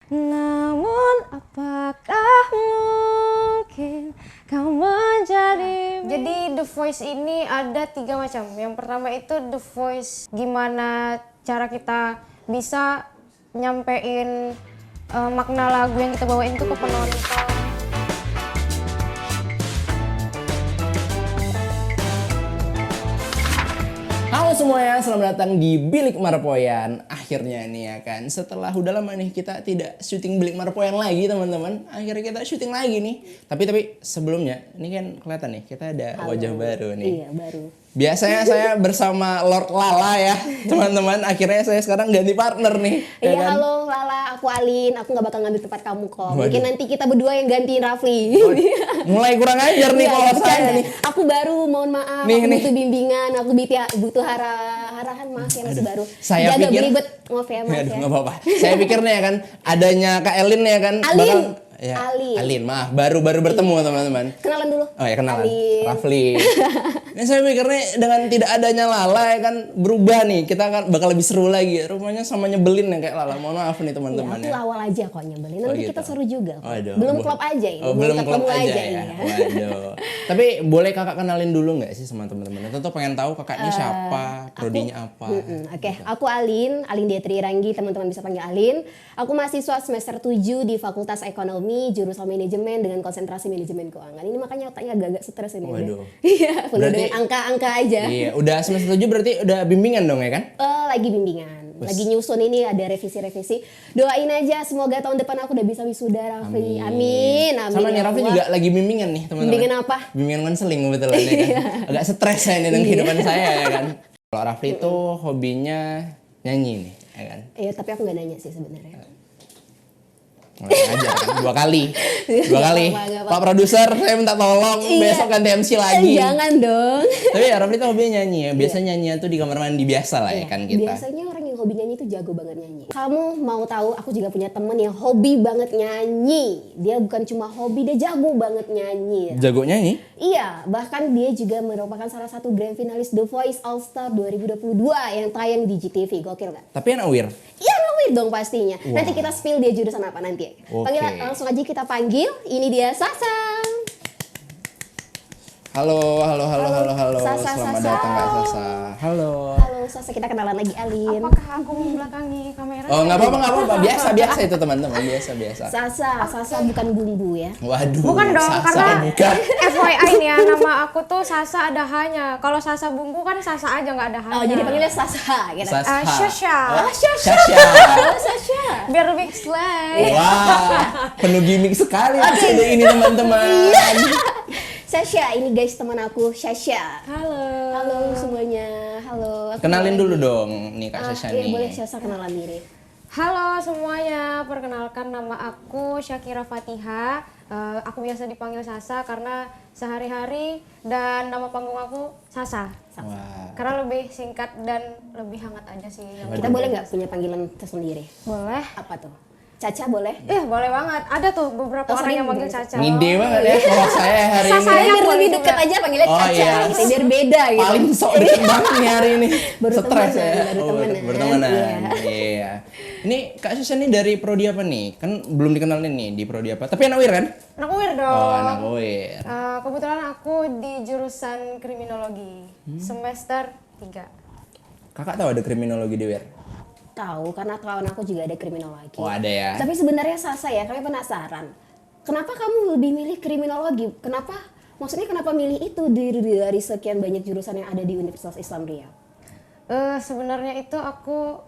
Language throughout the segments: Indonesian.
Namun apakah mungkin kau menjadi. Jadi The Voice ini ada 3 macam. Yang pertama itu The Voice gimana cara kita bisa nyampein makna lagu yang kita bawain itu ke penonton. Halo semuanya, selamat datang di Bilik Marpoyan. Akhirnya nih ya kan, setelah udah lama nih kita tidak syuting Bilik Marpoyan lagi teman-teman. Akhirnya kita syuting lagi nih. Tapi sebelumnya, ini kan kelihatan nih kita ada wajah baru nih. Iya, baru. Biasanya saya bersama Lord Lala ya teman-teman. Akhirnya saya sekarang ganti partner nih. Iya, kan? halo Lala, aku Alin. Aku gak bakal ngambil tempat kamu kok. Waduh. Mungkin nanti kita berdua yang gantiin Rafli. Mulai kurang ajar nih Iya, kalau saya bercanda. nih. Aku baru, mohon maaf. Nih, aku nih. butuh bimbingan, aku butuh arahan, maaf ya masih baru. Saya Jaga pikir- belibet, maaf ya, maaf Aduh, ya. nggak apa-apa. Saya pikir nih ya kan, adanya Kak Elin ya kan. Alin. Ya, Alin. Alin, maaf. Baru bertemu teman-teman. Kenalan dulu. Oh ya kenalan, Alin. Rafli. Ini saya mikirnya dengan tidak adanya Lala ya kan berubah nih, kita kan bakal lebih seru lagi. Rumahnya sama nyebelin ya kayak Lala. Mohon maaf nih Ya, teman-teman aku ya. awal aja kok nyebelin. Nanti gitu. kita seru juga kok. Waduh, belum boleh. klop aja ini. Oh, belum klop ketemu aja ya. iya. Waduh. Tapi boleh kakak kenalin dulu nggak sih sama teman-teman? Tentu pengen tahu kakak ini siapa, prodinya apa. Oke, aku Alin Dietri Ranggi, teman-teman bisa panggil Alin. Aku mahasiswa semester 7 di Fakultas Ekonomi, jurusan manajemen dengan konsentrasi manajemen keuangan. Ini makanya otaknya agak-agak stres ini. Waduh. Iya, penuh Berarti- dengan angka-angka aja. Iya, udah semester 7 berarti udah bimbingan dong ya kan? Lagi bimbingan, lagi nyusun ini ada revisi-revisi. Doain aja semoga tahun depan aku udah bisa wisuda, Rafli. Amin. Sama nih ya Rafli Allah. juga lagi bimbingan nih teman-teman. Bimbingan apa? Bimbingan konseling kebetulan ya kan. Agak stres saya nih dengan kehidupan saya ya kan. Kalau Rafli itu hobinya nyanyi nih ya kan. Iya, tapi aku nggak nanya sih sebenarnya. Mulai aja kan 2 kali. 2 kali. Nggak apa-apa. Pak produser saya minta tolong Iya. besok ganti MC lagi. Jangan dong. Tapi ya Rafli tuh hobinya nyanyi ya. Biasa nyanyian tuh di kamar mandi biasa lah ya kan kita. Biasanya orang yang hobi nyanyi itu jago banget nyanyi. Kamu mau tahu, aku juga punya temen yang hobi banget nyanyi. Dia bukan cuma hobi, dia jago banget nyanyi. Jago nyanyi? Iya, bahkan dia juga merupakan salah satu grand finalis The Voice All Star 2022 yang tayang di GTV. Gokil gak? Tapi anak wir. Iya, nawir dong pastinya. Nanti kita spill dia jurusan apa nanti. Oke. Langsung aja kita panggil. Ini dia Sasa. Halo. Sasa, Selamat Sasa. datang Kak Sasa. Halo. Halo Sasa, kita kenalan lagi Alin. Apakah aku membelakangi kamera? Oh nggak apa-apa. Biasa itu teman-teman. Biasa. Sasa bukan bumbu ya. Waduh. Bukan dong, Sasa karena bukan. FYI nih ya, nama aku tuh Sasa ada hanya. Kalau Sasa bumbu kan Sasa aja nggak ada hanya. Oh, jadi panggilnya Sasa gitu. Sasa. Sasha. Oh, Sasha. Sasha. Halo Sasha. Biar lebih slay. Wah, penuh gimmick sekali episode ini teman-teman. Sasha, ini guys teman aku Sasha. Halo. Halo semuanya. Halo. Aku Kenalin lagi. dulu dong nih Kak Sasha Iya, nih. boleh Sasha kenalan diri. Halo semuanya, perkenalkan nama aku Syakira Fatiha. Aku biasa dipanggil Sasa karena sehari-hari dan nama panggung aku Sasa. Wah. Karena lebih singkat dan lebih hangat aja sih. Kita boleh nggak punya panggilan tersendiri? Boleh? Apa tuh? Caca boleh? Boleh banget. Ada tuh beberapa orang yang manggil Caca. Ngide banget ya kalau saya hari Sasa ini. ya. Biar boleh lebih juga. dekat aja panggilnya Oh, Caca, iya. gitu, biar beda gitu. Paling sok deket banget nih hari ini. Baru Stres temenan, ya. baru Oh, temenan. bertemanan. Iya. Iya. Ini Kak Sasha nih dari prodi apa nih? Kan belum dikenalin nih di prodi apa. Tapi anak wir kan? Anak UIR dong. Oh, anak wir. Kebetulan aku di jurusan kriminologi semester 3. Kakak tahu ada kriminologi di wir? Tahu, karena kawan aku juga ada kriminologi. Oh, ada ya. Tapi sebenarnya Sasa ya, kami penasaran. Kenapa kamu lebih milih kriminologi? Kenapa milih itu dari sekian banyak jurusan yang ada di Universitas Islam Riau? Sebenarnya itu aku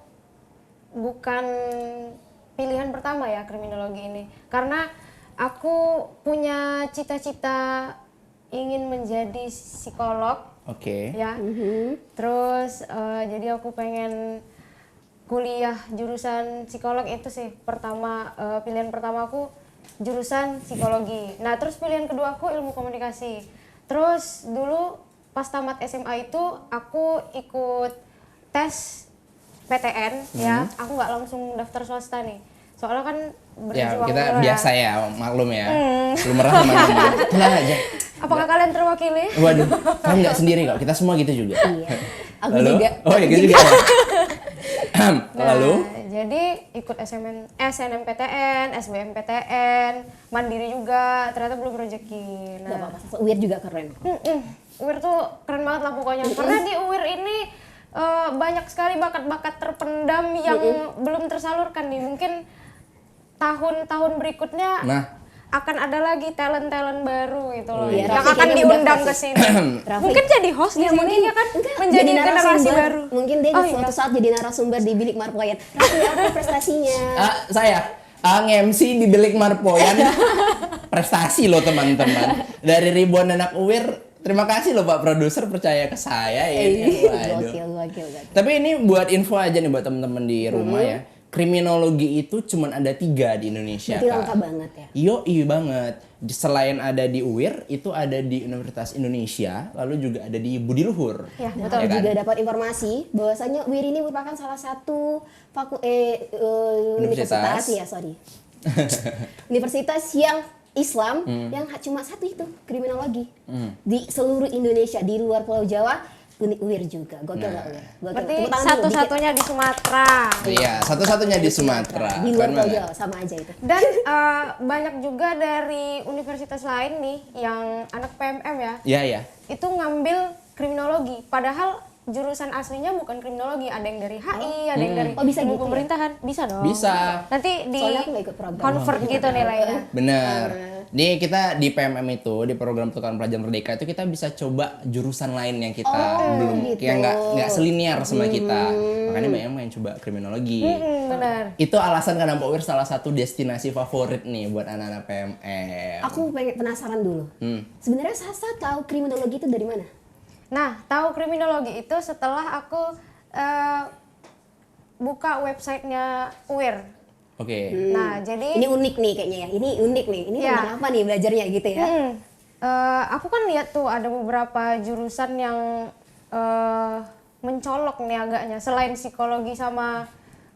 bukan pilihan pertama ya kriminologi ini. Karena aku punya cita-cita ingin menjadi psikolog. Oke. Ya. Terus jadi aku pengen kuliah jurusan psikolog itu sih pilihan pertama aku jurusan psikologi. Nah, terus pilihan kedua aku ilmu komunikasi. Terus dulu pas tamat SMA itu aku ikut tes PTN ya. Aku nggak langsung daftar swasta nih. Soalnya kan Ya, berjuang kita dulu biasa ya, maklum ya. Belum merah kemana-mana. Tenang aja. Apakah kalian terwakili? Waduh, kamu nggak sendiri kok. Kita semua gitu juga. Iya, aku Lalu? juga. Oh iya, gitu juga. Ya. Lalu? jadi ikut SNMPTN, SBMPTN, mandiri juga, ternyata belum rezeki. Gak Nah, apa-apa, UIR juga keren. UIR tuh keren banget lah pokoknya. Karena di UIR ini banyak sekali bakat-bakat terpendam yang belum tersalurkan nih. Mungkin tahun-tahun berikutnya Nah. akan ada lagi talent-talent baru gitu loh. Iya, yang Raffi akan kayaknya diundang udah ke sini. Raffi. Mungkin jadi host di sini ya kan, menjadi generasi narasumber. baru. Mungkin dia Oh, suatu iya. saat jadi narasumber di Bilik Marpoyan. Raffi, apa prestasinya? Saya nge-MC di Bilik Marpoyan. Prestasi loh teman-teman. Dari ribuan anak UIR, terima kasih loh Pak Produser percaya ke saya ini. Waduh. Gokil. Tapi ini buat info aja nih buat teman-teman di rumah ya. Kriminologi itu cuma ada 3 di Indonesia. Berarti Kak. lengkap banget ya. Iya banget. Selain ada di UIR, itu ada di Universitas Indonesia, lalu juga ada di Budi Luhur. Ya, Nah, betul. aku kan? juga dapat informasi bahwasanya UIR ini merupakan salah satu universitas ya, sorry. Universitas yang Islam yang cuma satu itu, kriminologi. Di seluruh Indonesia, di luar Pulau Jawa, UIR juga. Gokil nggak UIR? Gokil. Berarti Tepuk tangan dulu, dikit. satu-satunya di Sumatera. Iya, satu-satunya di Sumatera. Di luar Keren Pulau banget. Jawa, sama aja itu. Dan banyak juga dari universitas lain nih yang anak PMM ya, Iya. itu ngambil kriminologi. Padahal jurusan aslinya bukan kriminologi, ada yang dari HI, ada yang dari Oh, bisa ilmu gitu ya? pemerintahan, bisa dong. Bisa. Nanti di Soalnya aku nggak ikut program. convert gitu nilainya. Bener. Nih kita di PMM itu, di program Pertukaran Pelajar Merdeka itu kita bisa coba jurusan lain yang kita belum, gitu. yang nggak selinier sama kita. Makanya banyak yang main coba kriminologi. Benar. Itu alasan kenapa UIR salah satu destinasi favorit nih buat anak-anak PMM. Aku pengen penasaran dulu. Sebenarnya Sasa tahu kriminologi itu dari mana? Nah, tahu kriminologi itu setelah aku buka websitenya UIR. Oke. Nah, jadi Ini unik nih kayaknya ya. Ini unik nih. Ini Ya. tentang apa nih belajarnya gitu ya? aku kan lihat tuh ada beberapa jurusan yang mencolok nih agaknya selain psikologi sama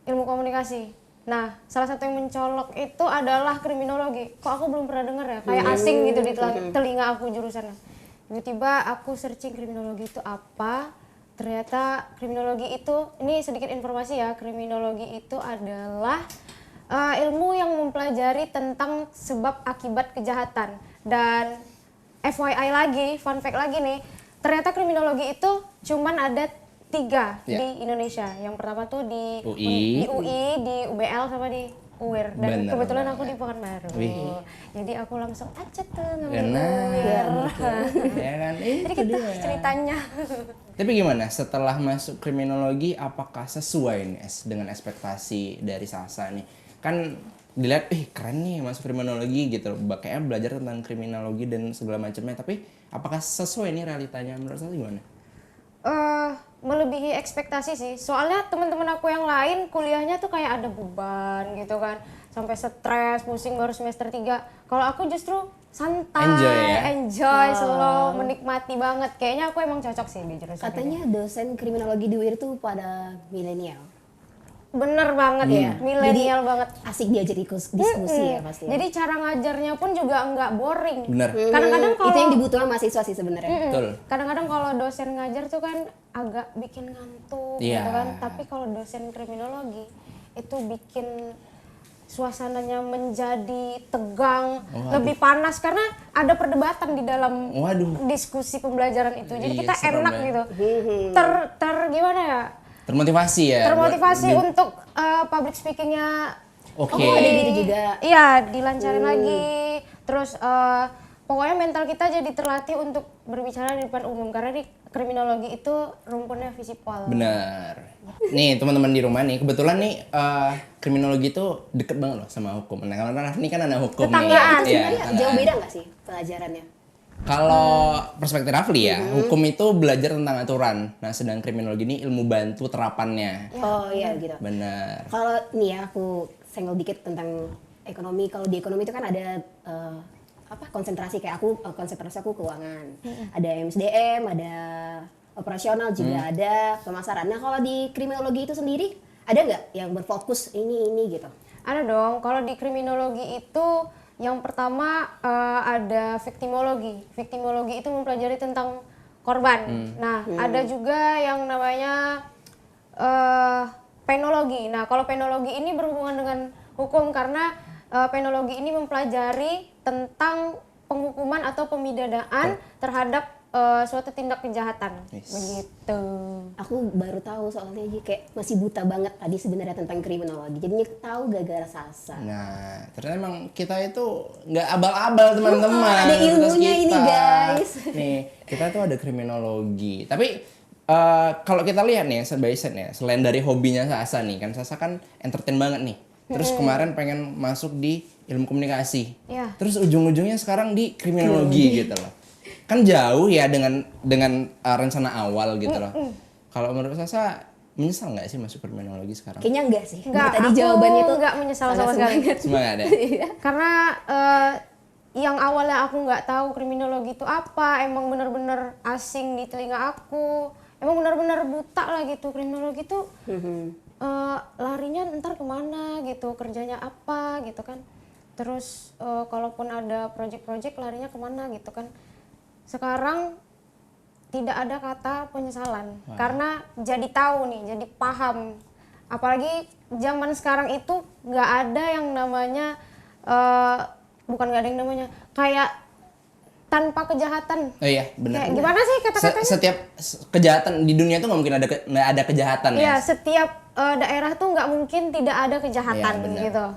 ilmu komunikasi. Nah, salah satu yang mencolok itu adalah kriminologi. Kok aku belum pernah dengar ya? Kayak asing gitu di telinga aku jurusannya. Tiba-tiba aku searching kriminologi itu apa? Ternyata kriminologi itu, ini sedikit informasi ya, kriminologi itu adalah ilmu yang mempelajari tentang sebab akibat kejahatan. Dan FYI lagi, fun fact lagi nih, ternyata kriminologi itu cuman ada 3 Ya. di Indonesia. Yang pertama tuh di UI. di UBL sama di UIR. Dan Bener kebetulan banget. aku di Pekanbaru. Wih. Jadi aku langsung aja tuh ngambil Nah, UIR. ya kan? Jadi kita ceritanya. Tapi gimana setelah masuk kriminologi, apakah sesuai nih dengan ekspektasi dari Sasa nih? Kan dilihat, keren nih masuk kriminologi gitu, kayaknya belajar tentang kriminologi dan segala macamnya. Tapi apakah sesuai nih realitanya menurut Sasa gimana? Melebihi ekspektasi sih. Soalnya teman-teman aku yang lain kuliahnya tuh kayak ada beban gitu kan. Sampai stres, pusing baru semester 3. Kalau aku justru santai, Enjoy ya? enjoy, slow, menikmati banget. Kayaknya aku emang cocok sih di jurusan ini. Katanya dosen kriminologi di UIR tuh pada milenial. Bener banget ya, milenial banget. Asik diajak diskusi ya pasti. Ya. Jadi cara ngajarnya pun juga nggak boring. Bener. Kadang-kadang kalau Itu yang dibutuhkan mahasiswa sih sebenarnya. Betul. Kadang-kadang kalau dosen ngajar tuh kan agak bikin ngantuk Iya. gitu kan. Tapi kalau dosen kriminologi itu bikin suasananya menjadi tegang, lebih panas karena ada perdebatan di dalam Waduh. diskusi pembelajaran itu. Jadi Iya, kita serem enak ya. gitu. Gimana ya? Termotivasi ya? Termotivasi buat untuk public speakingnya. Oke. Oh, ada gitu juga. Iya, dilancarin lagi. Terus pokoknya mental kita jadi terlatih untuk berbicara di depan umum karena di kriminologi itu rumpunnya visipol. Benar. Nih teman-teman di rumah nih, kebetulan nih kriminologi itu deket banget loh sama hukum. Nah karena Raffi kan anak hukum Tetanggaan. nih. Iya, Sebenarnya jauh tetanggaan. beda nggak sih pelajarannya? Kalau perspektif Rafli ya, hukum itu belajar tentang aturan. Nah sedang kriminologi ini ilmu bantu terapannya. Oh iya gitu. Benar. Kalau nih ya aku senggol dikit tentang ekonomi. Kalau di ekonomi itu kan ada konsentrasi kayak aku konsentrasi aku keuangan. Ada MSDM, ada operasional juga ada pemasaran. Nah kalau di kriminologi itu sendiri ada nggak yang berfokus ini gitu? Ada dong. Kalau di kriminologi itu yang pertama ada viktimologi. Viktimologi itu mempelajari tentang korban. Nah, ada juga yang namanya penologi. Nah, kalau penologi ini berhubungan dengan hukum karena penologi ini mempelajari tentang penghukuman atau pemidanaan terhadap suatu tindak kejahatan. Yes. Begitu. Aku baru tahu soalnya Ji, kayak masih buta banget tadi sebenarnya tentang kriminologi. Jadinya tahu gara-gara Sasa. Nah, ternyata emang kita itu nggak abal-abal teman-teman. Ada ilmunya tugas kita. ini, guys. Nih, kita tuh ada kriminologi. Tapi kalau kita lihat nih, step by step nih, selain dari hobinya Sasa nih, kan Sasa kan entertain banget nih. Terus kemarin pengen masuk di ilmu komunikasi. Iya. Terus ujung-ujungnya sekarang di kriminologi gitu loh. Kan jauh ya dengan rencana awal gitu loh. Kalau menurut Sasa menyesal nggak sih masuk kriminologi sekarang? Kayaknya enggak sih. Enggak, Dari tadi aku jawabannya itu enggak menyesal sama sekali. Semangat ya? Karena yang awalnya aku nggak tahu kriminologi itu apa, emang bener-bener asing di telinga aku, emang bener-bener buta lah gitu. Kriminologi itu larinya ntar kemana gitu, kerjanya apa gitu kan. Terus kalaupun ada project-project larinya kemana gitu kan. Sekarang tidak ada kata penyesalan karena jadi tahu nih, jadi paham. Apalagi zaman sekarang itu nggak ada yang namanya bukan nggak ada yang namanya kayak tanpa kejahatan. Oh iya, benar. Kayak gimana sih kata-katanya? Setiap kejahatan di dunia tuh nggak mungkin nggak ada kejahatan ya. Iya, setiap daerah tuh nggak mungkin tidak ada kejahatan Iya, benar. gitu.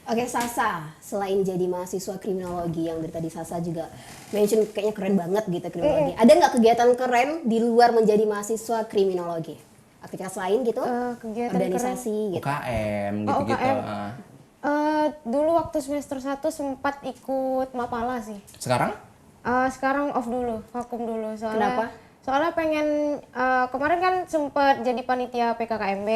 Oke, Sasa, selain jadi mahasiswa kriminologi yang dari tadi Sasa juga mention kayaknya keren banget gitu kriminologi. Ada nggak kegiatan keren di luar menjadi mahasiswa kriminologi? Aktivitas lain gitu? Kegiatan Organisasi gitu. UKM Oh, gitu-gitu. UKM. Dulu waktu semester 1 sempat ikut Mapala sih. Sekarang? Sekarang off dulu, vakum dulu. Soalnya, Kenapa? Soalnya pengen, kemarin kan sempat jadi panitia PKKMB.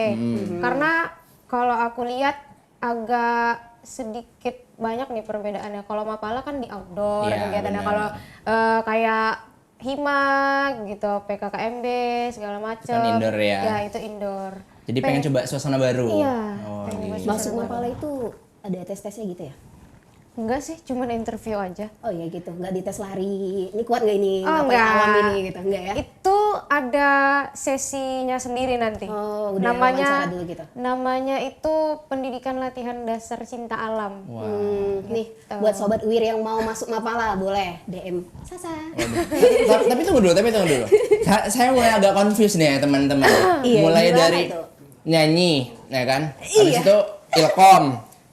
Karena kalau aku lihat agak sedikit banyak nih perbedaannya. Kalau Mapala kan di outdoor Iya, kegiatannya. benar. Kalau kayak Hima gitu, PKKMB segala macam. Kan indoor ya. Ya itu indoor. Jadi pengen coba suasana baru. Iya, Oh, pengen gitu. coba Masuk Mapala itu ada tes-tesnya gitu ya? Enggak sih, cuman interview aja. Oh iya gitu, nggak dites lari. Ini kuat nggak ini? Oh, Apa enggak. alam ini gitu? Enggak ya? Itu ada sesinya sendiri nanti. Oh, udah wawancara dulu gitu. Nah, Namanya itu pendidikan latihan dasar cinta alam. Wah. Nih, buat sobat Wir yang mau masuk Mapala boleh DM Sasa. tapi tunggu dulu. Saya mulai agak confused nih ya teman-teman. Iya, Mulai gimana dari itu? nyanyi, ya kan? Iya. Habis itu ilkom,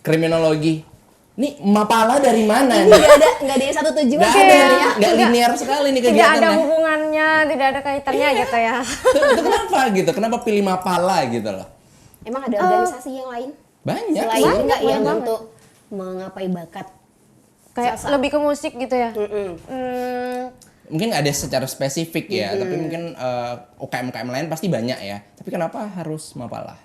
kriminologi. Nih Mapala dari mana nih? Nggak ada yang satu tujuan Nggak sih ada, ya. nggak linear sekali nih Tidak ada kegiatannya. hubungannya, tidak ada kaitannya gitu ya. Itu kenapa gitu? Kenapa pilih Mapala gitu loh? Emang ada organisasi yang lain? Banyak. Selain sih. enggak yang banget. untuk mengapai bakat? Kayak lebih ke musik gitu ya. Mungkin nggak ada secara spesifik ya, tapi mungkin UKM-UKM lain pasti banyak ya. Tapi kenapa harus Mapala?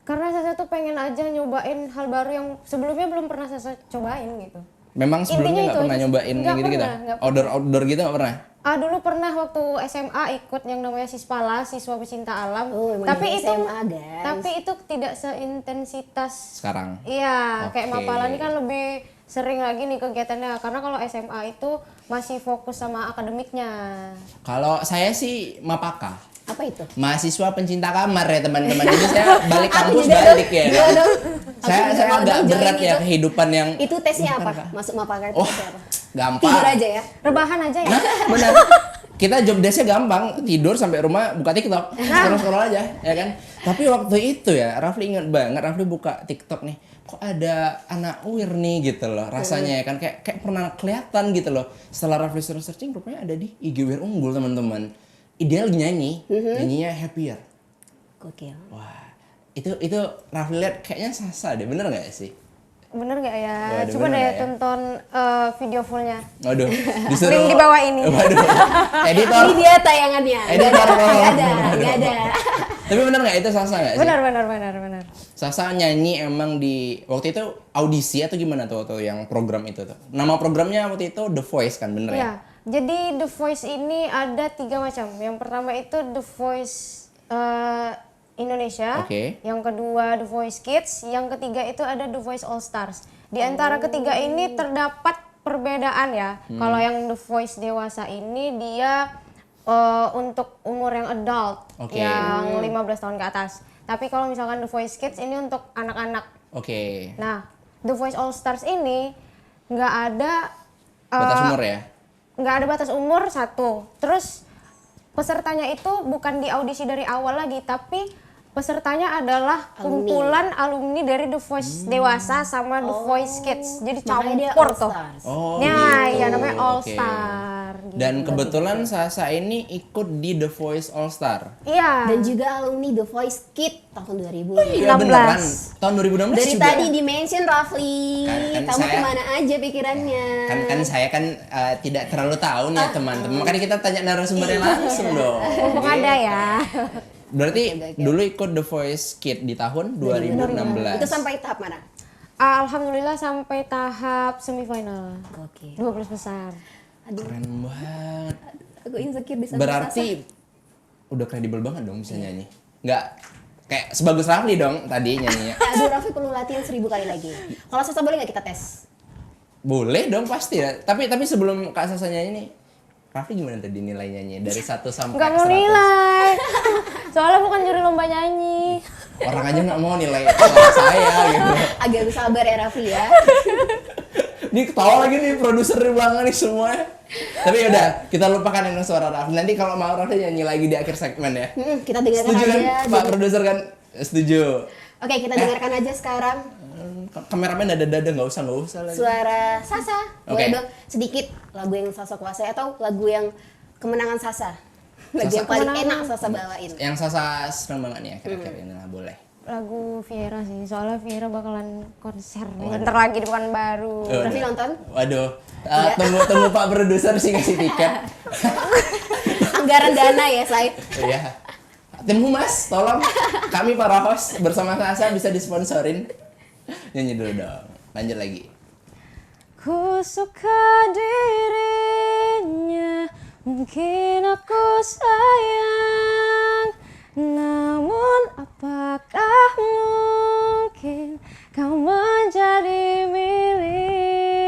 Karena saya tuh pengen aja nyobain hal baru yang sebelumnya belum pernah saya cobain gitu. Memang sebelumnya Intinya nggak itu pernah aja. nyobain Nggak gitu-gitu? pernah, nggak pernah. Outdoor gitu nggak pernah? Dulu pernah waktu SMA ikut yang namanya Sispala, Siswa Pecinta Alam. Oh, emang tapi dari itu SMA, guys. tapi itu tidak seintensitas. Sekarang? Iya, kayak Oke. Mapala ini kan lebih sering lagi nih kegiatannya. Karena kalau SMA itu masih fokus sama akademiknya. Kalau saya sih Mapaka. Apa itu? Mahasiswa pencinta kamar ya teman-teman. Jadi saya balik kampus balik ya. Saya mau agak dong join berat ya itu. kehidupan yang Itu tesnya apa? Masuk Mapala itu Oh, tesnya apa? gampang. Tidur aja ya. Rebahan aja ya. Nah, benar. Kita job desk-nya gampang, tidur sampai rumah buka TikTok, scroll aja, ya kan. Tapi waktu itu ya, Rafli ingat banget, Rafli buka TikTok nih, kok ada anak UIR nih gitu loh, rasanya ya kan, kayak pernah kelihatan gitu loh. Setelah Rafli searching, rupanya ada di IG UIR Unggul teman-teman. Ideal nyanyi, nyanyinya Happier. Gokil. Wah, itu Rafli lihat kayaknya Sasa deh, bener nggak sih? Bener nggak ya? Waduh, Coba bener deh nggak ya? tonton video fullnya. Waduh, disuruh. Link di bawah ini. Waduh, editor. Ini dia tayangannya. Editor. Nggak ada. Tapi bener nggak itu Sasa nggak sih? Benar. Sasa nyanyi emang di waktu itu audisi atau gimana tuh waktu yang program itu tuh? Nama programnya waktu itu The Voice kan bener ya? Iya. Jadi The Voice ini ada 3 macam. Yang pertama itu The Voice Indonesia, Oke. yang kedua The Voice Kids, yang ketiga itu ada The Voice All Stars. Di antara ketiga ini terdapat perbedaan ya. Kalau yang The Voice dewasa ini dia untuk umur yang adult, Oke. yang 15 tahun ke atas. Tapi kalau misalkan The Voice Kids ini untuk anak-anak. Oke. Nah, The Voice All Stars ini nggak ada Batas umur ya? nggak ada batas umur satu. Terus pesertanya itu bukan di audisi dari awal lagi, tapi pesertanya adalah kumpulan alumni dari The Voice dewasa sama The Voice Kids. Jadi Makanya dia campur All tuh. Stars. Oh, Nah, gitu. ya namanya All Oke. Star. Gitu. Dan kebetulan Sasa ini ikut di The Voice All Star. Iya. Dan juga alumni The Voice Kid tahun 2000. Iya 16. beneran. Tahun 2016 Dari juga. tadi di-mention Rafli, Kan kamu saya- kemana aja pikirannya? Kan saya kan tidak terlalu tahu nih teman-teman. Makanya kita tanya narasumbernya langsung dong. Mumpung ada ya. Berarti dulu ikut The Voice Kid di tahun 2016. Itu sampai tahap mana? Alhamdulillah sampai tahap semifinal. Oke. 12 besar. Aduh, Keren banget. aku insecure bisa Berarti udah kredibel banget dong bisa nyanyi. Nggak kayak sebagus Rafli dong tadi nyanyinya. Aduh, Rafli perlu latihan 1000 kali lagi. Kalau Sasa boleh nggak kita tes? Boleh dong pasti ya. Tapi sebelum Kak Sasa nyanyi nih, Rafli gimana tadi nilai nyanyi dari 1 sampai Nggak mau 100? nilai. Soalnya bukan juri lomba nyanyi. Orang aja nggak mau nilai suara saya gitu. Agak sabar ya Rafli ya. Ini ketawa lagi nih produser di belakang nih semuanya. Tapi udah kita lupakan yang suara Rafli. Nanti kalau mau Rafli nyanyi lagi di akhir segmen ya. Kita dengarkan Setuju kan aja. Pak produser kan? Setuju. Oke, kita dengarkan aja sekarang Kameramen dada-dada nggak usah lagi. suara Sasa. Boleh Oke. dong sedikit lagu yang Sasa kuasai atau lagu yang kemenangan Sasa. Lagu Sasa. yang paling Kemenangan. enak Sasa bawain. Yang Sasa seneng banget nih akhir-akhir ini lah boleh. Lagu Viera sih, soalnya Viera bakalan konser bentar lagi di Pekanbaru. Rafli nonton? Waduh, tunggu Pak produser sih kasih tiket. Anggaran dana ya, Say. Iya. Tim Humas, tolong kami para host bersama Sasa bisa disponsorin. Nyanyi dulu dong. Lanjut lagi. Ku suka dirinya, mungkin aku sayang, namun apakah mungkin kau menjadi milikku?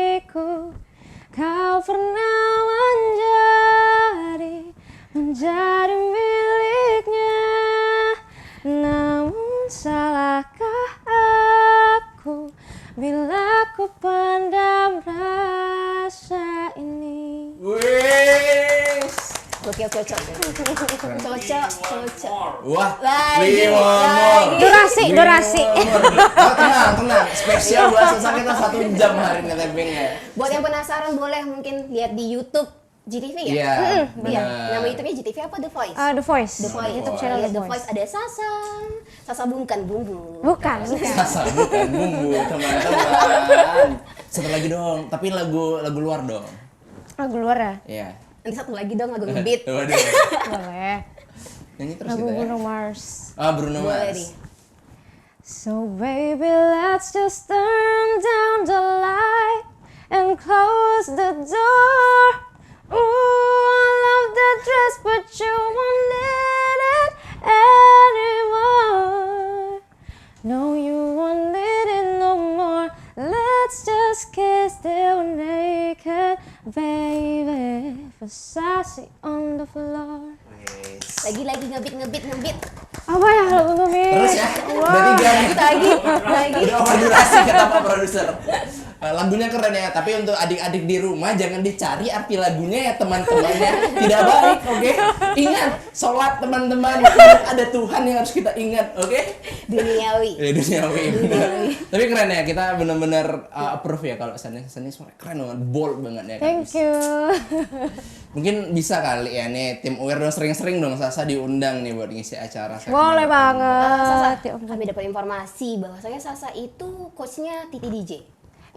Kau pernah menjadi miliknya, namun salahkah aku bila ku pendam rasa ini? Wis. Gokil, cocok. Cocok. Wah, Lagi, we want more. Durasi. We want more. Oh, tenang. Spesial buat Sasa kita 1 jam hari ini tappingnya. Buat yang penasaran boleh mungkin lihat di YouTube GTV ya? Iya, Iya. benar. Nama YouTube-nya GTV apa The Voice? The Voice. The Voice. YouTube channel Lihat The The Voice Voice. ada Sasa. Sasa bukan bumbu. Bukan. Sasa bukan bumbu, teman-teman. Satu lagi dong, tapi lagu luar dong. Lagu luar ya? Iya. Nanti satu lagi dong lagu ngebeat. Waduh. Boleh. Nyanyi terus Lagu kita ya. Bruno Mars. Bruno Boleh Mars. nih. So baby, let's just turn down the light and close the door. Ooh, I love that dress, but you won't need it anymore. No, you won't need it no more. Let's just kiss till we're naked, baby. Versace on the floor. Lagi ngebeat. Apa ya lagu ngebeat? Terus ya, udah 3 nih. Lagi. Udah over durasi kata Pak produser. Lagunya keren ya, tapi untuk adik-adik di rumah jangan dicari arti lagunya ya teman-temannya. Tidak baik, oke? Ingat, sholat teman-teman. Ada Tuhan yang harus kita ingat, oke? Duniawi. Duniawi. Tapi keren ya, kita benar-benar approve ya kalau seni suara keren banget, bold banget ya. Kak. Thank you. Mungkin bisa kali ya nih tim Aware dong sering-sering dong Sasa diundang nih buat ngisi acara. Boleh Sasa, banget. Ya ampun. kami dapat informasi bahwasanya Sasa itu coachnya Titi DJ.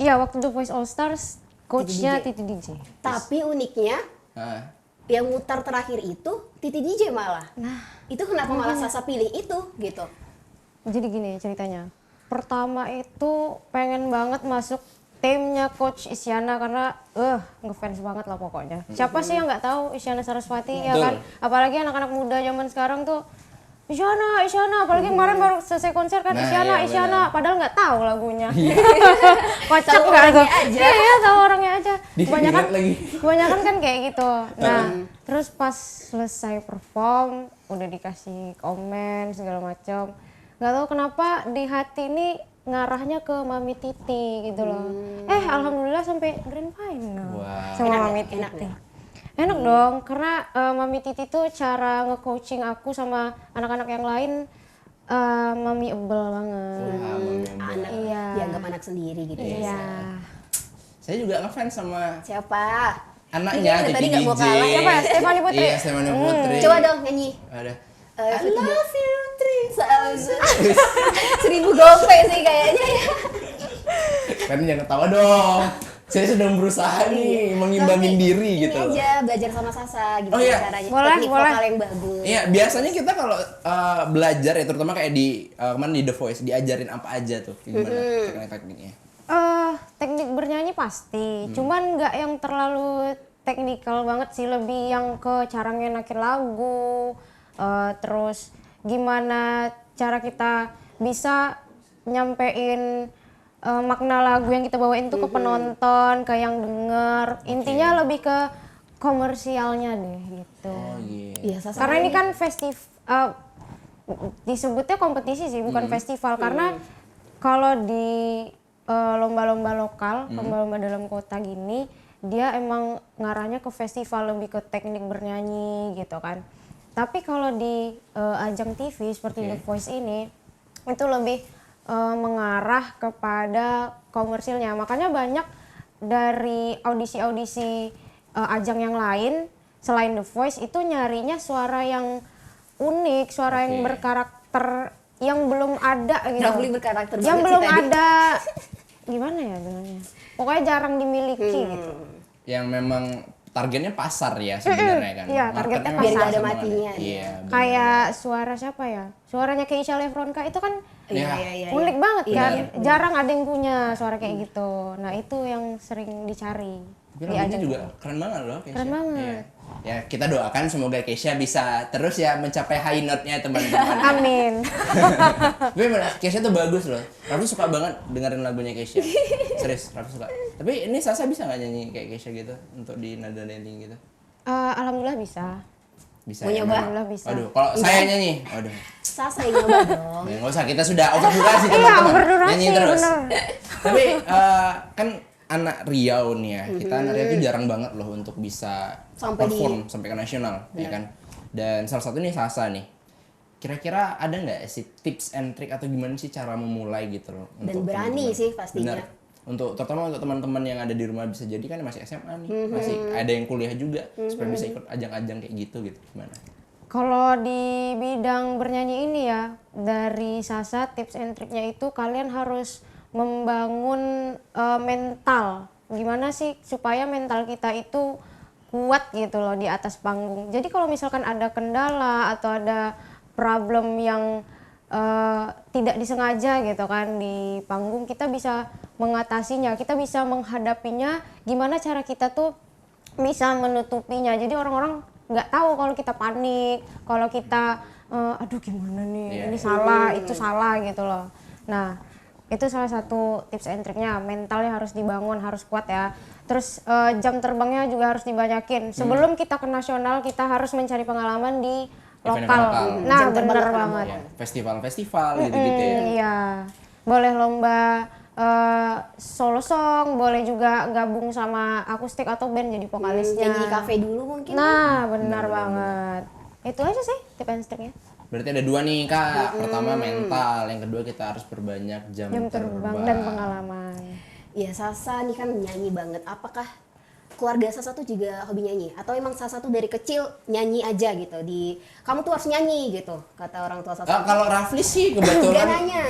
Iya, waktu The Voice All Stars, coachnya Titi DJ. Tapi uniknya Nah, yang mutar terakhir itu Titi DJ malah. Nah, Itu kenapa malah Sasa pilih itu gitu? jadi gini ceritanya. Pertama itu pengen banget masuk timnya Coach Isyana karena ngefans banget lah pokoknya. Siapa sih yang nggak tahu Isyana Sarasvati ya Betul. kan? Apalagi anak-anak muda zaman sekarang tuh Isyana, apalagi kemarin baru selesai konser kan Nah, Isyana, iya, padahal nggak tahu lagunya. Kocak Tahu nggak tuh? orangnya aja. Iya, tahu orangnya aja. Diingat lagi. Kebanyakan kan kayak gitu. Nah, terus pas selesai perform, udah dikasih komen segala macam. nggak tahu kenapa di hati ini ngarahnya ke Mami Titi gitu loh. Alhamdulillah sampai grand final Wah. sama Enak Mami ya? Titi. Enak ya? Enak dong, karena Mami Titi tuh cara nge-coaching aku sama anak-anak yang lain Mami ebel banget. Wah, Mami Ebel. Anak Iya. dianggap anak sendiri gitu ya. Iya. Saya juga ngefans sama Siapa? anaknya Ini Titi tadi nggak mau DJ. kalah. Siapa? Stephanie Putri? Iya, Stephanie Putri. Coba dong nyanyi. Ada. I love you 3000. 1000 gope sih kayaknya ya. Kan jangan ketawa dong. Saya sedang berusaha nih mengimbangin Tapi diri ini gitu. aja belajar sama Sasa gitu Oh, iya. caranya. Boleh, Teknik boleh. vokal yang bagus. Iya, biasanya kita kalau belajar ya terutama kayak di kemarin di The Voice diajarin apa aja tuh, gimana teknik-tekniknya. Teknik bernyanyi pasti, cuman nggak yang terlalu teknikal banget sih, lebih yang ke cara ngenakin lagu, terus gimana cara kita bisa nyampein makna lagu yang kita bawain tuh ke penonton, ke yang denger. Intinya lebih ke komersialnya deh gitu. Oh iya. Iya, Sasa. Karena ini kan disebutnya kompetisi sih, bukan festival. Karena kalau di lomba-lomba lokal, lomba-lomba dalam kota gini, dia emang ngarahnya ke festival, lebih ke teknik bernyanyi gitu kan. Tapi kalau di ajang TV seperti The Voice ini, itu lebih mengarah kepada komersilnya. Makanya banyak dari audisi-audisi ajang yang lain selain The Voice itu nyarinya suara yang unik, suara yang berkarakter, yang belum ada gitu. Rafli berkarakter Yang banget belum sih tadi. ada, gimana ya bilangnya? Pokoknya jarang dimiliki gitu. Yang memang targetnya pasar ya sebenarnya kan. Iya, targetnya Marketnya Biar nggak ada sama kan. matinya. Iya. benar. Kayak suara siapa ya? Suaranya Keisha Lefronka itu kan Iya. unik banget kan, Iya. jarang ada yang punya suara kayak gitu. Nah itu yang sering dicari. Tapi lagunya juga keren banget loh Keisha. Keren banget. Iya. Ya kita doakan semoga Keisha bisa terus ya mencapai high note-nya teman-teman. Amin. Tapi bener, Keisha tuh bagus loh. Raffi suka banget dengerin lagunya Keisha. Serius, Raffi suka. Tapi ini Sasa bisa nggak nyanyi kayak Keisha gitu untuk di nada landing gitu? Alhamdulillah bisa. Bisa. Mau ya, nyoba? Mbak? Alhamdulillah bisa. Waduh, kalau saya nyanyi, waduh. Sasa yang nyoba dong. Ya, nggak usah, kita sudah overdurasi Iya, teman-teman. overdurasi, Nyanyi terus. bener. Tapi kan anak Riau nih ya, kita anak Riau tuh jarang banget loh untuk bisa Sampai perform sampai ke nasional, ya kan. Dan salah satu nih Sasa nih. Kira-kira ada nggak sih tips and trick atau gimana sih cara memulai gitu loh? Dan berani teman-teman? sih pastinya. Bener. Terutama untuk teman-teman yang ada di rumah bisa jadi kan masih SMA nih, masih ada yang kuliah juga supaya bisa ikut ajang-ajang kayak gitu gimana? Kalau di bidang bernyanyi ini ya, dari Sasa tips and triknya itu kalian harus membangun mental. Gimana sih supaya mental kita itu kuat gitu loh di atas panggung. Jadi kalau misalkan ada kendala atau ada problem yang tidak disengaja gitu kan di panggung, kita bisa mengatasinya, kita bisa menghadapinya. Gimana cara kita tuh bisa menutupinya. Jadi orang-orang nggak tahu kalau kita panik, kalau kita aduh gimana nih, ini salah, itu salah gitu loh. Nah itu salah satu tips and triknya, mentalnya harus dibangun, harus kuat ya. Terus jam terbangnya juga harus dibanyakin. Sebelum kita ke nasional kita harus mencari pengalaman di Event-event lokal. lokal. Nah Jam terbang bener lokal. banget. Ya, festival-festival gitu-gitu ya. Iya, boleh lomba solo song, boleh juga gabung sama akustik atau band jadi vokalisnya. Nyanyi di kafe dulu mungkin. Nah, benar banget. Itu aja sih tips and triknya. Berarti ada dua nih Kak. Pertama mental, yang kedua kita harus perbanyak jam Jam terbang dan pengalaman. Iya, Sasa nih kan nyanyi banget. Apakah keluarga Sasa tuh juga hobi nyanyi? Atau emang Sasa tuh dari kecil nyanyi aja gitu? Kamu tuh harus nyanyi gitu, kata orang tua Sasa. Kalau Rafli sih Dia kebetulan nanya.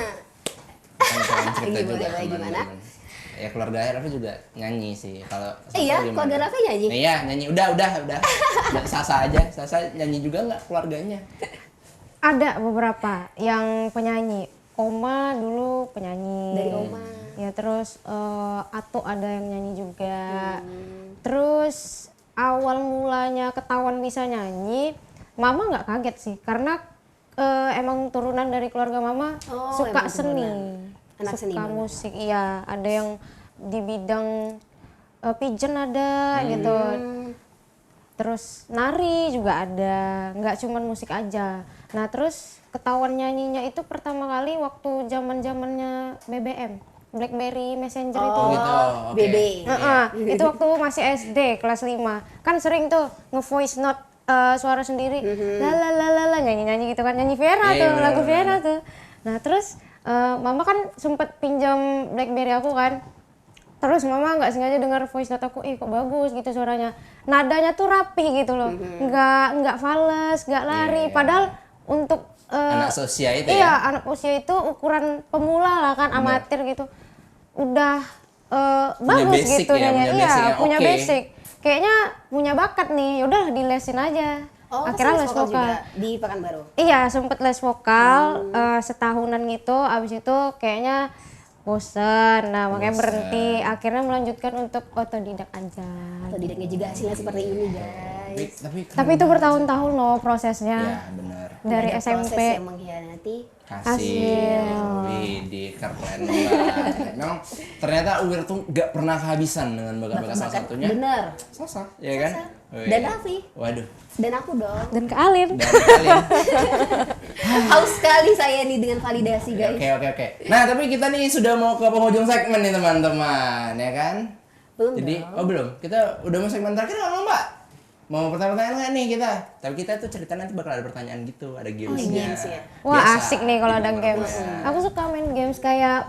pengen cerita juga Gimana? teman-teman. Ya keluarga Rafli juga nyanyi sih. Kalau Sasa Iya, gimana? keluarga Rafli nyanyi? Nah, iya, nyanyi. Udah. Sasa aja. Sasa nyanyi juga nggak keluarganya? Ada beberapa yang penyanyi. Oma dulu penyanyi. Dari Oma. Ya terus Ato ada yang nyanyi juga. Terus awal mulanya ketahuan bisa nyanyi, Mama nggak kaget sih karena emang turunan dari keluarga Mama Oh, suka emang seni, turunan. Anak seni suka banget. musik. Iya, ada yang di bidang pigeon ada gitu. Terus nari juga ada, nggak cuman musik aja. Nah terus ketahuan nyanyinya itu pertama kali waktu zaman-zamannya BBM, BlackBerry Messenger itu. Oh gitu. Oke. BB. Itu waktu masih SD kelas 5. Kan sering tuh nge-voice note suara sendiri. La la la la la nyanyi-nyanyi gitu kan. Nyanyi Vera Iya, tuh, lagu bener-bener. Vera tuh. Nah, terus mama kan sempet pinjam BlackBerry aku kan. Terus mama nggak sengaja dengar voice note aku, kok bagus gitu suaranya. Nadanya tuh rapih gitu loh. Nggak fales, nggak lari. Iya. Padahal untuk Anak seusia itu iya, ya. anak usia itu ukuran pemula lah kan, amatir gitu. Udah bagus basic gitu ya, nyanyi. punya Iya, basic yang punya oke. basic. Kayaknya punya bakat nih, yaudah dilesin aja. Oh, Akhirnya les les vokal vokal. juga di Pekanbaru. Iya, sempet les vokal setahunan gitu. Abis itu kayaknya bosen, nah makanya Bosen. berhenti. Akhirnya melanjutkan untuk otodidak aja. Otodidaknya juga hasilnya seperti ini guys. Tapi itu bertahun-tahun loh prosesnya. Ya benar. Dari Ada SMP. proses yang mengkhianati. Hasil. Widih, keren banget. Memang ternyata Uwir tuh gak pernah kehabisan dengan bakat-bakat salah satunya. Bener. Sasa, ya kan? Sasa. Wih. Dan Raffi. Waduh. Dan aku dong. Dan ke Alin. Dan kalian. Haus sekali saya nih dengan validasi guys. Oke. Nah, tapi kita nih sudah mau ke penghujung segmen nih teman-teman, ya kan? Belum Jadi, dong. belum. Kita udah mau segmen terakhir nggak, Mbak? Mau pertanyaan nggak nih kita? Tapi kita tuh cerita nanti bakal ada pertanyaan gitu, ada gamesnya. games ya? Wah, Biasa, asik nih kalau di ada Bukit games. Marpoyan. Aku suka main games kayak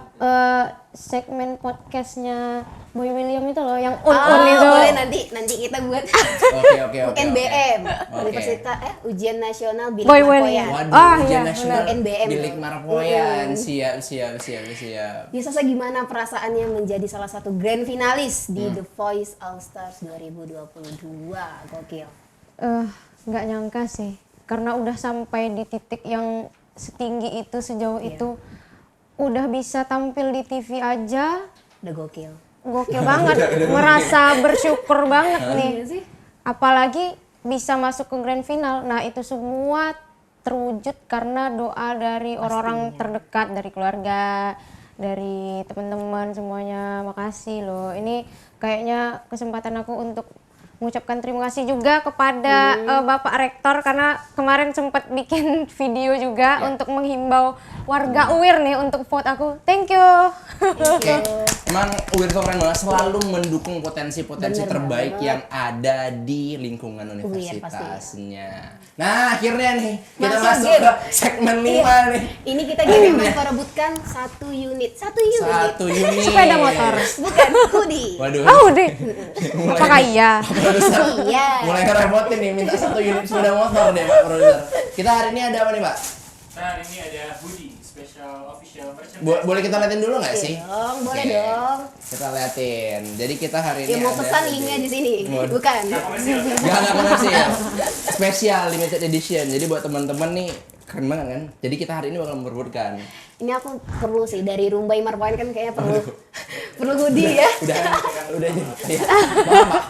segmen podcastnya Boy William itu loh, yang un itu. Boleh nanti kita buat Oke. UNBM, Oke. Universitas Ujian Nasional Bilik Boy Marpoyan. William. Waduh, Ah, ujian iya, nasional benar. NBM. Bilik Marpoyan. Siap. Ya Sasa, gimana perasaannya menjadi salah satu grand finalis di The Voice All Stars 2022? Gokil. Nggak nyangka sih, karena udah sampai di titik yang setinggi itu, sejauh itu, udah bisa tampil di TV aja, Udah gokil. gokil banget, merasa bersyukur banget nih. Iya sih. Apalagi bisa masuk ke grand final. Nah, itu semua terwujud karena doa dari orang-orang terdekat, dari keluarga, dari teman-teman semuanya. Makasih loh. Ini kayaknya kesempatan aku untuk mengucapkan terima kasih juga kepada Bapak Rektor, karena kemarin sempat bikin video juga untuk menghimbau warga UIR nih untuk vote aku. Thank you. Oke. Emang Uwir tuh keren banget, selalu mendukung potensi-potensi Bener terbaik banget. yang ada di lingkungan pasti. universitasnya. Nah, akhirnya nih kita Masuk masuk game. ke segmen 5 nih. Ini kita jadi memperebutkan satu unit. Satu unit. Sepeda motor. Bukan hoodie. Waduh. Oh, deh. Apakah iya? Produser. Iya. Mulai ngerepotin nih, minta satu unit sepeda motor deh Pak Produser. Kita hari ini ada apa nih Pak? Nah, ini ada hoodie special official merchandise. Boleh kita liatin dulu nggak sih? Dong, boleh Oke. dong. Kita liatin. Jadi kita hari ini Ya mau ada pesan hoodie. linknya di sini. Waduh. Bukan. Nggak komersial. Spesial limited edition. Jadi buat teman-teman nih keren banget kan. Jadi kita hari ini bakal memperebutkan. Ini aku perlu sih dari Rumbai Marpoyan kan kayaknya perlu hoodie ya. Udah ya. Maaf.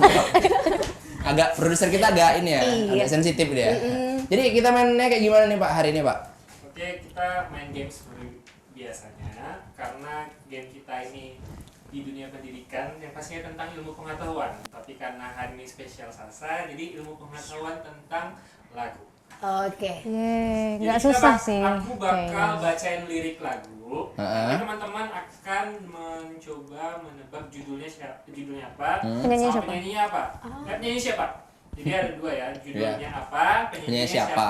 Agak produser kita agak ini ya, Iya. agak sensitif dia. Jadi kita mainnya kayak gimana nih Pak hari ini Pak? Oke, kita main game seperti biasanya karena game kita ini di dunia pendidikan yang pastinya tentang ilmu pengetahuan. Tapi karena hari ini spesial Sasa, jadi ilmu pengetahuan tentang lagu. Oke. Yeay, Jadi nggak kita susah sih. Aku bakal kayaknya. bacain lirik lagu. Heeh. Nanti teman-teman akan mencoba menebak judulnya apa, Penyanyi sama siapa? penyanyinya apa. Penyanyi siapa? Jadi ada dua ya, judulnya apa, Penyanyi penyanyinya siapa?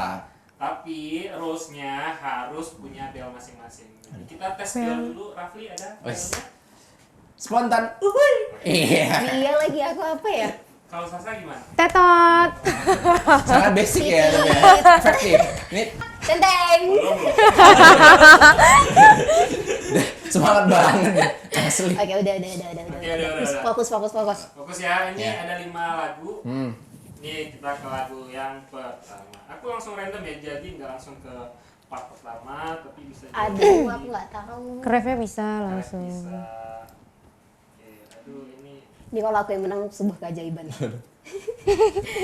Tapi rules-nya harus punya bel masing-masing. Jadi kita tes bel dulu. Rafli ada Wes. belnya? Spontan. Uhuy. Iya. Dia lagi aku apa ya? Kalau Sasa gimana? Tetot. Sangat basic ya, tapi ya. Efektif. Ini Tenteng. semangat banget ya. Asli. Oke, udah. Oke, udah. Fokus. Fokus ya, ini Ya. ada 5 lagu. Ini kita ke lagu yang pertama. Aku langsung random ya, jadi nggak langsung ke part pertama, tapi bisa jadi Aduh, aku nggak tahu. Refnya bisa kalian langsung. bisa. Oke, aduh ini Ini kalau aku yang menang sebuah keajaiban.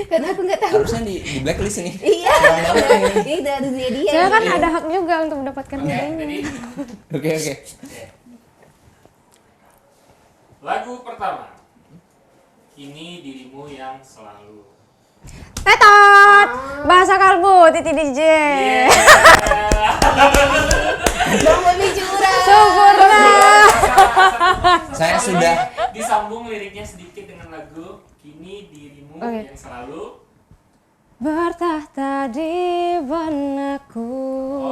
Karena aku nggak tahu. Harusnya di blacklist ini. Iya. Sayang banget ini. Ini dari dunia dia. Saya kan ada hak juga untuk mendapatkan Oke, ini. jadi Oke. oke. Lagu pertama. Ini dirimu yang selalu. Tetot. Bahasa kalbu, Titi DJ. Bang Bobby curang. Syukurlah. Saya sudah disambung liriknya sedikit dengan lagu Kini Dirimu Oke. yang selalu. Bertahta di benakku.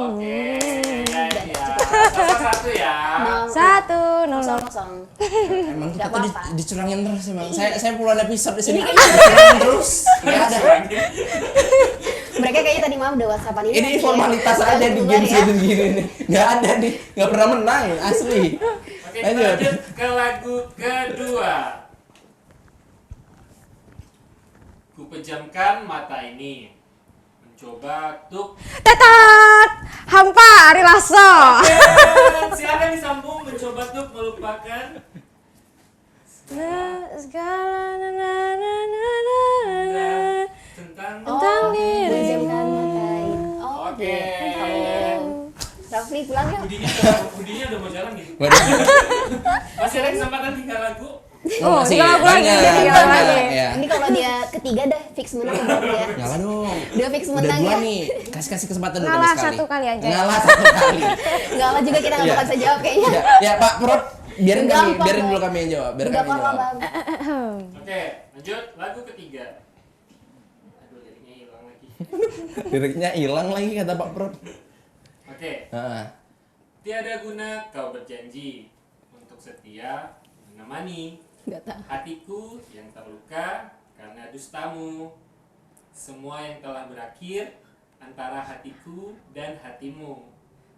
Oke, ya. Satu ya. Satu, nol. Kosong. emang Nggak kita apa-apa. dicurangin terus emang. Saya puluhan episode di sini Ini dicurangin terus. Nggak ada. Mereka kayaknya tadi malam udah WhatsAppan ini. Ini formalitas aja di game season gini nih. Nggak ada nih, nggak pernah menang asli. Oke, kita lanjut ke lagu kedua. Ku pejamkan mata ini, mencoba untuk Tetot. Hampa Ari Lasso. silakan disambung mencoba untuk melupakan Segala na na na na na na. tentang Tentang diri. Pejamkan mata ini. Oh, Oke. gitu. Rafli pulang nggak? Budinya udah mau jalan nih. Waduh. Masih ada kesempatan 3 lagu. Oh, masih tinggal lagu lagi, banyak, tinggal banyak, lagi. ya. Ini kalau dia ketiga dah fix menang berarti ya. Ngalah dong. Udah fix Udah menang dua ya. nih. Kasih kesempatan dulu Ngalah sekali. satu kali aja. Ngalah satu kali. Enggak lah juga kita nggak Iya. bakal bisa jawab kayaknya. Ya Pak Prof, biarin Gampang, biarin Bang. dulu kami yang jawab. Biar Enggak kami yang apa-apa, jawab. Bang. Oke, lanjut lagu ketiga. Aduh, liriknya hilang lagi. Liriknya hilang lagi kata Pak Prof. Oke, Heeh. tiada guna kau berjanji untuk setia menemani Enggak tahu. hatiku yang terluka karena dustamu. Semua yang telah berakhir antara hatiku dan hatimu.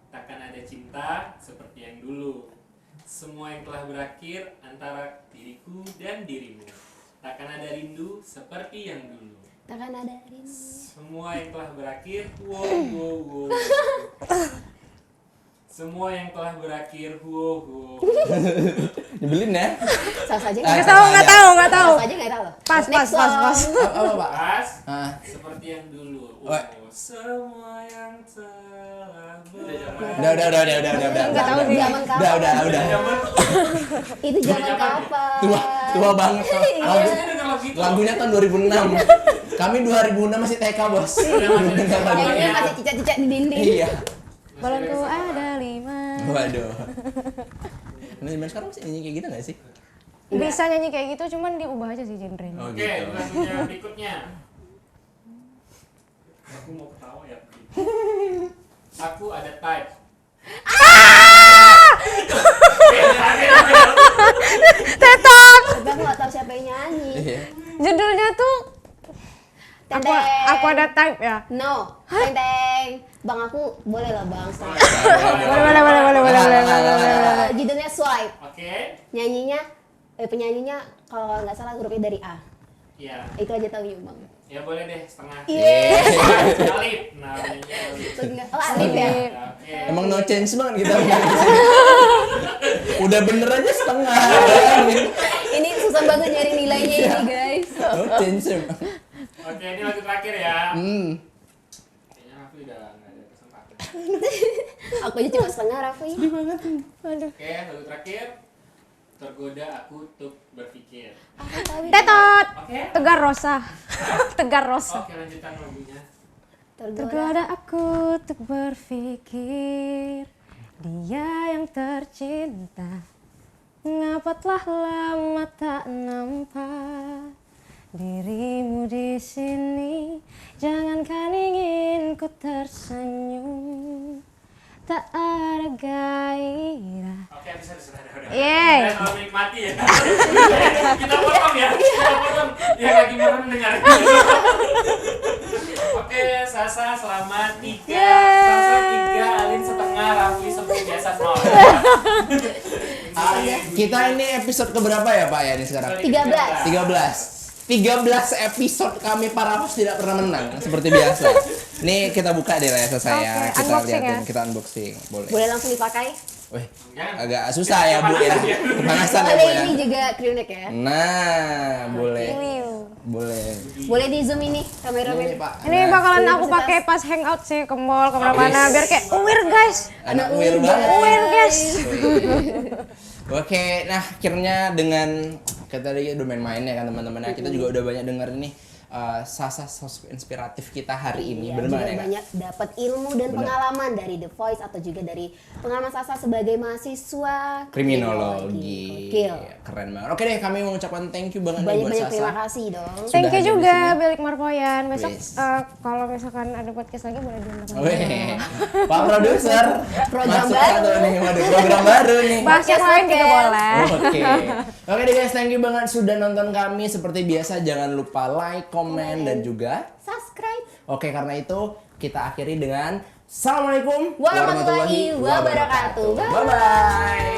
Takkan ada cinta seperti yang dulu. Semua yang telah berakhir antara diriku dan dirimu. Takkan ada rindu seperti yang dulu. Takkan ada rindu. Semua yang telah berakhir, wow, wow, wow. Semua yang telah berakhir, wow, wow. Nyebelin ya? Salah saja Ah, nggak tahu, tahu. nggak tahu, nggak tahu. Salah saja nggak tahu. Pas, Next pas, song. pas. Apa Pak? Pas, Ah. seperti yang dulu. Wah. Oh, semua yang telah Udah. Nggak tahu sih. Zaman kapan? Udah. Itu zaman Zaman ya? kapan? Tua banget. Lagu, Lagu- lagunya tahun 2006. Kami 2006 masih TK, Bos. Belum dengar Yang ini lagunya. masih cicak-cicak di dinding. Iya. Balonku ada 5. Waduh. Nah, zaman sekarang masih nyanyi kayak gitu nggak sih? Bisa nyanyi kayak gitu, cuman diubah aja sih genrenya. Oh Oke, lagunya berikutnya. Aku mau ketawa ya. Aku ada type. Tetot. Tapi aku nggak tahu siapa yang nyanyi. Iya. Judulnya tuh Tendeng. aku ada type ya. No. Teng. Bang aku boleh lah bang. Boleh. Judulnya Swipe. Oke. Nyanyinya, penyanyinya kalau nggak salah grupnya dari A. Ya, Itu aja tahu yuk bang. ya boleh deh setengah. Alif. Namanya Alif. Oh Alif ya. Oke. Emang no change banget kita. Udah bener aja setengah. Ini susah banget nyari nilainya ini guys. No change emang. Oke, ini lagu terakhir ya. Kayaknya aku udah nggak ada kesempatan. Aku aja cuma setengah Raffi. Oke, lagu terakhir. Tergoda aku untuk berpikir. Tetot. Oke. Tegar Rosa. Tegar Rosa. Oke, lanjutkan lagunya. Tergoda aku untuk berpikir dia yang tercinta. Mengapa telah lama tak nampak dirimu di sini? Jangankan ingin ku tersenyum, tak ada gairah. Oke, bisa udah. Yeay. Kita selalu menikmati ya. Kita potong ya. Kita potong. Yang lagi mana mendengar. Oke, Sasa selamat 3. Sasa 3, Alin setengah, Raffi seperti biasa 0. Kita ini episode keberapa ya Pak ya ini sekarang? 13 episode kami para host tidak pernah menang seperti biasa. Nih kita buka deh ya saya. Oke, Kita unboxing liatin, ya? kita unboxing. Boleh. Boleh langsung dipakai. Wih, Jangan. agak susah ya Bu ya. Kepanasan ya Bu Boleh ya. ini juga crewneck ya. Nah, boleh. Wiu. Boleh. Boleh di zoom ini Ini kameramen. Pak. Ini Nah, bakalan Ini aku kapasitas. pakai pas hangout sih ke mall kemana-mana biar kayak weird guys. anak weird banget. Weird guys. Oke, nah akhirnya dengan kita tadi udah main-main ya kan teman-teman. Nah, kita juga udah banyak denger nih Sasa sosok inspiratif kita hari ini. Iya, Bener juga banget ya, Kak? banyak dapat ilmu dan Bener. pengalaman dari The Voice atau juga dari pengalaman Sasa sebagai mahasiswa Kriminologi. Gokil. Keren banget. Oke deh, kami mengucapkan thank you banget nih buat Banyak-banyak Sasa. terima kasih dong. Sudah Thank you hadir di juga sini. Bilik Marpoyan. Besok Wis. kalau misalkan ada podcast lagi boleh diundang. Weh, Pak Produser, Program masuk baru. satu nih, waduh program baru nih. Bahas yang lain juga boleh. Oke, oke deh guys, thank you banget sudah nonton kami. Seperti biasa, jangan lupa like, komen, dan juga Subscribe. oke, karena itu kita akhiri dengan Assalamualaikum Warahmatullahi wabarakatuh. Bye bye.